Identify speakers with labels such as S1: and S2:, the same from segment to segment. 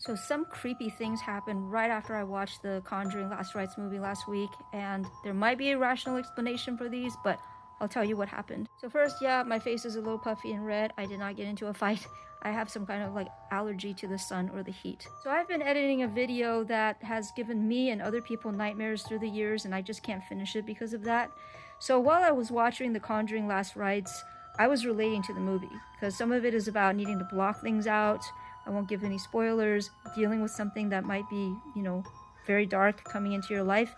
S1: So some creepy things happened right after I watched the Conjuring Last Rites movie last week, and there might be a rational explanation for these, but I'll tell you what happened. So first, yeah, my face is a little puffy and red. I did not get into a fight. I have some kind of like allergy to the sun or the heat. So I've been editing a video that has given me and other people nightmares through the years, and I just can't finish it because of that. So while I was watching the Conjuring Last Rites, I was relating to the movie, because some of it is about needing to block things out. I won't give any spoilers, dealing with something that might be, very dark coming into your life,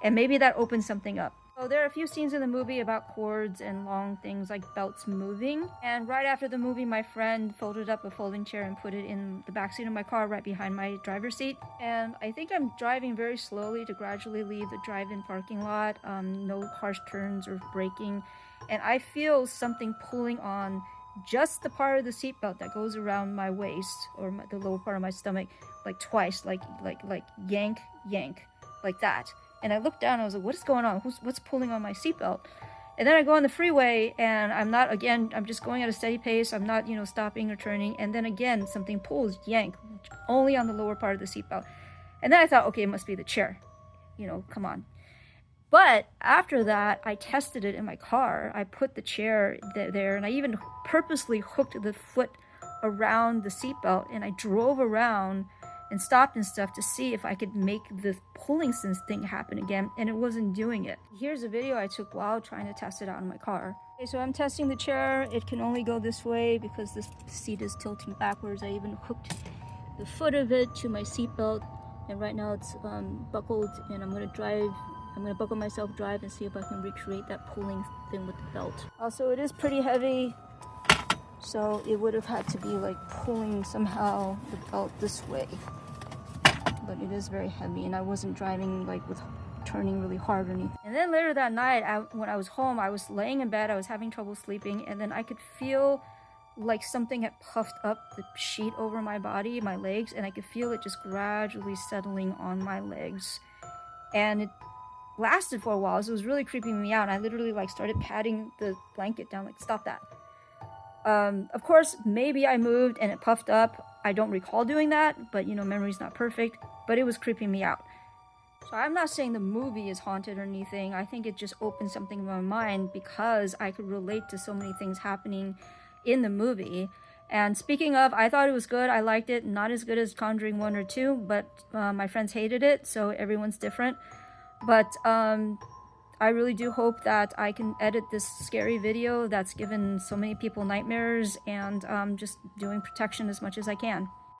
S1: and maybe that opens something up. So there are a few scenes in the movie about cords and long things like belts moving, and right after the movie, my friend folded up a folding chair and put it in the backseat of my car right behind my driver's seat. And I think I'm driving very slowly to gradually leave the drive-in parking lot, no harsh turns or braking, and I feel something pulling on just the part of the seatbelt that goes around my waist or the lower part of my stomach, like twice, like yank, like that. And I looked down and I was like, what is going on? What's pulling on my seatbelt? And then I go on the freeway and I'm just going at a steady pace. I'm not, stopping or turning. And then again, something pulls, yank, only on the lower part of the seatbelt. And then I thought, okay, it must be the chair. Come on. But after that, I tested it in my car. I put the chair there, and I even purposely hooked the foot around the seatbelt, and I drove around and stopped and stuff to see if I could make the pulling sense thing happen again, and it wasn't doing it. Here's a video I took while trying to test it out in my car. Okay, so I'm testing the chair. It can only go this way because this seat is tilting backwards. I even hooked the foot of it to my seatbelt, and right now it's buckled, and I'm gonna buckle myself, drive, and see if I can recreate that pulling thing with the belt. Also, it is pretty heavy, so it would have had to be like pulling somehow the belt this way. But it is very heavy, and I wasn't driving like with turning really hard or anything. And then later that night, when I was home, I was laying in bed, I was having trouble sleeping, and then I could feel like something had puffed up the sheet over my body, my legs, and I could feel it just gradually settling on my legs. And it lasted for a while, so it was really creeping me out. And I literally started patting the blanket down, like, stop that. Of course, maybe I moved and it puffed up. I don't recall doing that, but memory's not perfect, but it was creeping me out. So I'm not saying the movie is haunted or anything. I think it just opened something in my mind because I could relate to so many things happening in the movie. And speaking of, I thought it was good. I liked it. Not as good as Conjuring 1 or 2, but my friends hated it, so everyone's different. But I really do hope that I can edit this scary video that's given so many people nightmares, and just doing protection as much as I can.